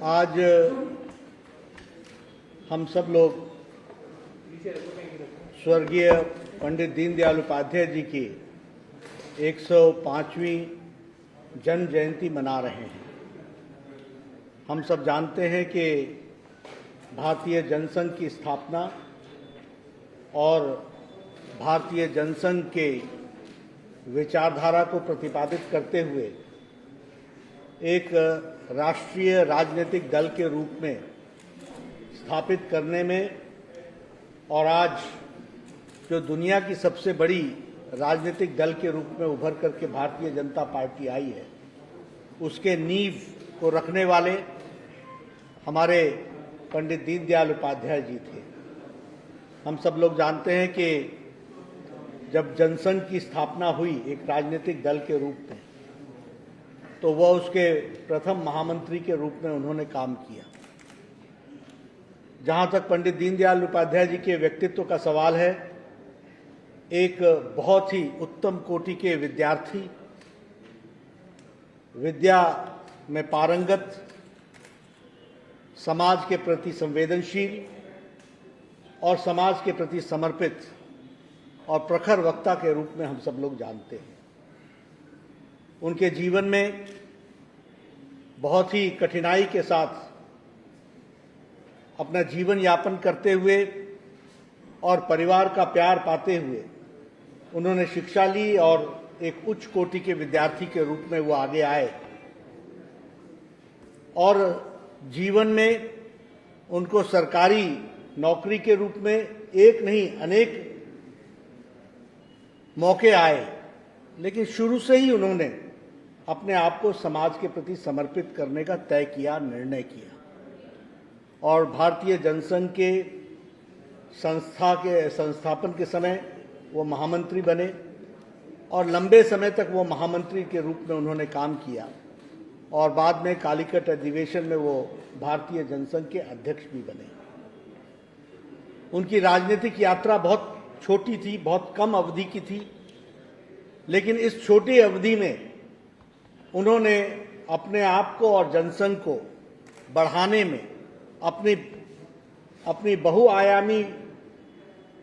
आज हम सब लोग स्वर्गीय पंडित दीनदयाल उपाध्याय जी की 105वीं जन्म जयंती मना रहे हैं। हम सब जानते हैं कि भारतीय जनसंघ की स्थापना और भारतीय जनसंघ के विचारधारा को प्रतिपादित करते हुए एक राष्ट्रीय राजनीतिक दल के रूप में स्थापित करने में और आज जो दुनिया की सबसे बड़ी राजनीतिक दल के रूप में उभर करके भारतीय जनता पार्टी आई है, उसके नींव को रखने वाले हमारे पंडित दीनदयाल उपाध्याय जी थे। हम सब लोग जानते हैं कि जब जनसंघ की स्थापना हुई एक राजनीतिक दल के रूप में, तो वह उसके प्रथम महामंत्री के रूप में उन्होंने काम किया। जहां तक पंडित दीनदयाल उपाध्याय जी के व्यक्तित्व का सवाल है, एक बहुत ही उत्तम कोटि के विद्यार्थी, विद्या में पारंगत, समाज के प्रति संवेदनशील और समाज के प्रति समर्पित और प्रखर वक्ता के रूप में हम सब लोग जानते हैं। उनके जीवन में बहुत ही कठिनाई के साथ अपना जीवन यापन करते हुए और परिवार का प्यार पाते हुए उन्होंने शिक्षा ली और एक उच्च कोटि के विद्यार्थी के रूप में वो आगे आए और जीवन में उनको सरकारी नौकरी के रूप में एक नहीं अनेक मौके आए, लेकिन शुरू से ही उन्होंने अपने आप को समाज के प्रति समर्पित करने का तय किया, निर्णय किया और भारतीय जनसंघ के संस्थापन के समय वो महामंत्री बने और लंबे समय तक वो महामंत्री के रूप में उन्होंने काम किया और बाद में कालीकट अधिवेशन में वो भारतीय जनसंघ के अध्यक्ष भी बने। उनकी राजनीतिक यात्रा बहुत छोटी थी, बहुत कम अवधि की थी, लेकिन इस छोटी अवधि में उन्होंने अपने आप को और जनसंघ को बढ़ाने में अपनी बहुआयामी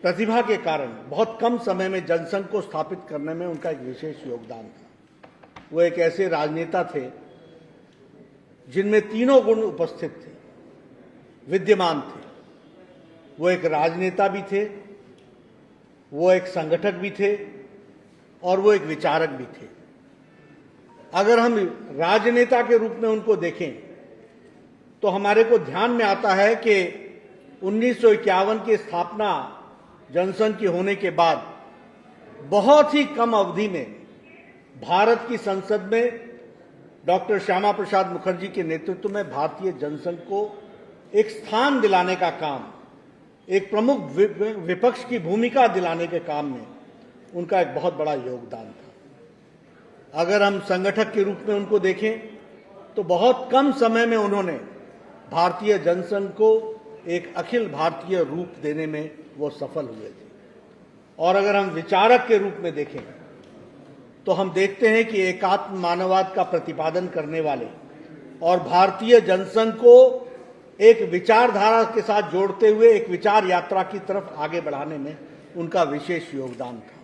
प्रतिभा के कारण बहुत कम समय में जनसंघ को स्थापित करने में उनका एक विशेष योगदान था। वो एक ऐसे राजनेता थे जिनमें तीनों गुण उपस्थित थे, विद्यमान थे। वो एक राजनेता भी थे, वो एक संगठक भी थे और वो एक विचारक भी थे। अगर हम राजनेता के रूप में उनको देखें तो हमारे को ध्यान में आता है कि 1951 की स्थापना जनसंघ की होने के बाद बहुत ही कम अवधि में भारत की संसद में डॉक्टर श्यामा प्रसाद मुखर्जी के नेतृत्व में भारतीय जनसंघ को एक स्थान दिलाने का काम, एक प्रमुख विपक्ष की भूमिका दिलाने के काम में उनका एक बहुत बड़ा योगदान था। अगर हम संगठक के रूप में उनको देखें तो बहुत कम समय में उन्होंने भारतीय जनसंघ को एक अखिल भारतीय रूप देने में वो सफल हुए थे। और अगर हम विचारक के रूप में देखें तो हम देखते हैं कि एकात्म मानववाद का प्रतिपादन करने वाले और भारतीय जनसंघ को एक विचारधारा के साथ जोड़ते हुए एक विचार यात्रा की तरफ आगे बढ़ाने में उनका विशेष योगदान था।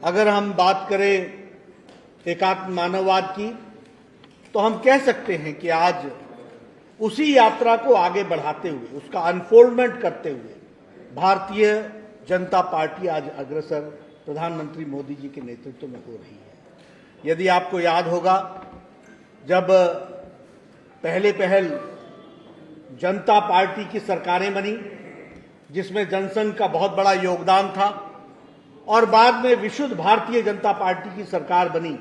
अगर हम बात करें एकात्म मानववाद की, तो हम कह सकते हैं कि आज उसी यात्रा को आगे बढ़ाते हुए, उसका अनफोल्डमेंट करते हुए भारतीय जनता पार्टी आज अग्रसर प्रधानमंत्री मोदी जी के नेतृत्व में हो रही है। यदि आपको याद होगा, जब पहल जनता पार्टी की सरकारें बनी जिसमें जनसंघ का बहुत बड़ा योगदान था और बाद में विशुद्ध भारतीय जनता पार्टी की सरकार बनी,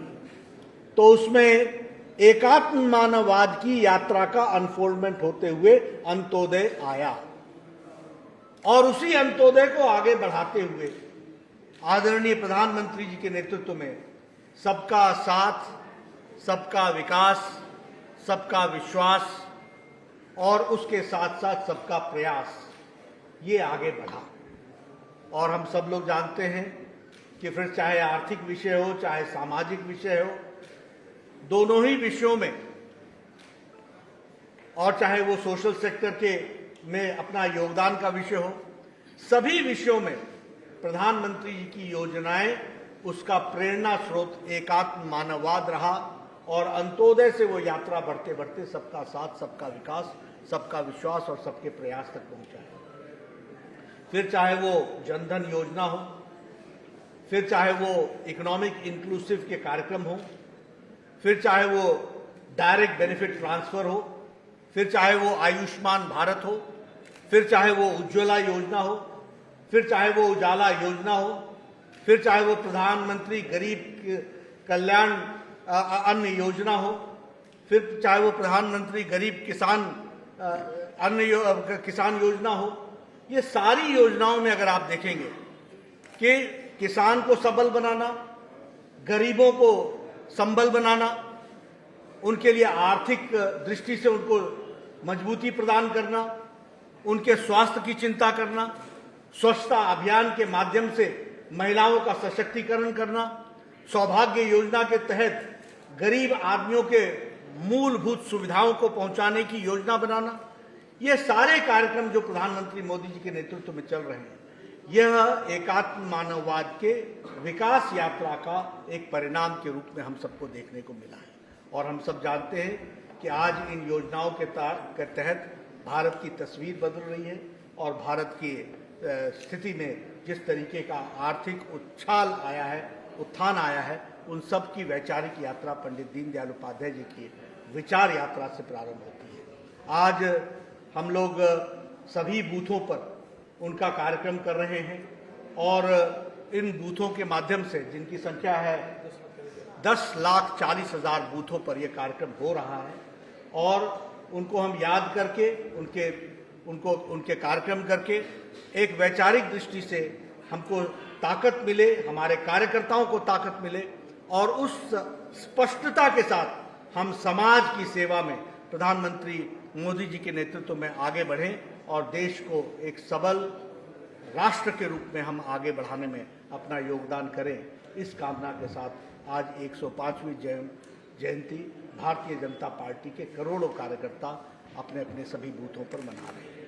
तो उसमें एकात्म मानववाद की यात्रा का अनफोल्डमेंट होते हुए अंत्योदय आया और उसी अंत्योदय को आगे बढ़ाते हुए आदरणीय प्रधानमंत्री जी के नेतृत्व में सबका साथ, सबका विकास, सबका विश्वास और उसके साथ साथ सबका प्रयास, ये आगे बढ़ा। और हम सब लोग जानते हैं कि फिर चाहे आर्थिक विषय हो, चाहे सामाजिक विषय हो, दोनों ही विषयों में और चाहे वो सोशल सेक्टर के में अपना योगदान का विषय हो, सभी विषयों में प्रधानमंत्री जी की योजनाएं उसका प्रेरणा स्रोत एकात्म मानववाद रहा और अंत्योदय से वो यात्रा बढ़ते बढ़ते सबका साथ, सबका विकास, सबका विश्वास और सबके प्रयास तक पहुंचा है। फिर चाहे वो जनधन योजना हो, फिर चाहे वो इकोनॉमिक इंक्लूसिव के कार्यक्रम हो, फिर चाहे वो डायरेक्ट बेनिफिट ट्रांसफर हो, फिर चाहे वो आयुष्मान भारत हो, फिर चाहे वो उज्ज्वला योजना हो, फिर चाहे वो उजाला योजना हो, फिर चाहे वो प्रधानमंत्री गरीब कल्याण अन्न योजना हो, फिर चाहे वो प्रधानमंत्री गरीब किसान किसान योजना हो। ये सारी योजनाओं में अगर आप देखेंगे कि किसान को सबल बनाना, गरीबों को संबल बनाना, उनके लिए आर्थिक दृष्टि से उनको मजबूती प्रदान करना, उनके स्वास्थ्य की चिंता करना, स्वच्छता अभियान के माध्यम से महिलाओं का सशक्तिकरण करना, सौभाग्य योजना के तहत गरीब आदमियों के मूलभूत सुविधाओं को पहुंचाने की योजना बनाना, ये सारे कार्यक्रम जो प्रधानमंत्री मोदी जी के नेतृत्व में चल रहे हैं, यह एकात्म मानववाद के विकास यात्रा का एक परिणाम के रूप में हम सबको देखने को मिला है। और हम सब जानते हैं कि आज इन योजनाओं के तहत भारत की तस्वीर बदल रही है और भारत की स्थिति में जिस तरीके का आर्थिक उत्थान आया है, उन सब की वैचारिक यात्रा पंडित दीनदयाल उपाध्याय जी की विचार यात्रा से प्रारंभ होती है। आज हम लोग सभी बूथों पर उनका कार्यक्रम कर रहे हैं और इन बूथों के माध्यम से, जिनकी संख्या है 10,40,000 बूथों पर यह कार्यक्रम हो रहा है, और उनको हम याद करके उनके कार्यक्रम करके एक वैचारिक दृष्टि से हमको ताकत मिले, हमारे कार्यकर्ताओं को ताकत मिले और उस स्पष्टता के साथ हम समाज की सेवा में प्रधानमंत्री मोदी जी के नेतृत्व में आगे बढ़ें और देश को एक सबल राष्ट्र के रूप में हम आगे बढ़ाने में अपना योगदान करें। इस कामना के साथ आज 105वीं जयंती भारतीय जनता पार्टी के करोड़ों कार्यकर्ता अपने अपने सभी बूथों पर मना रहे हैं।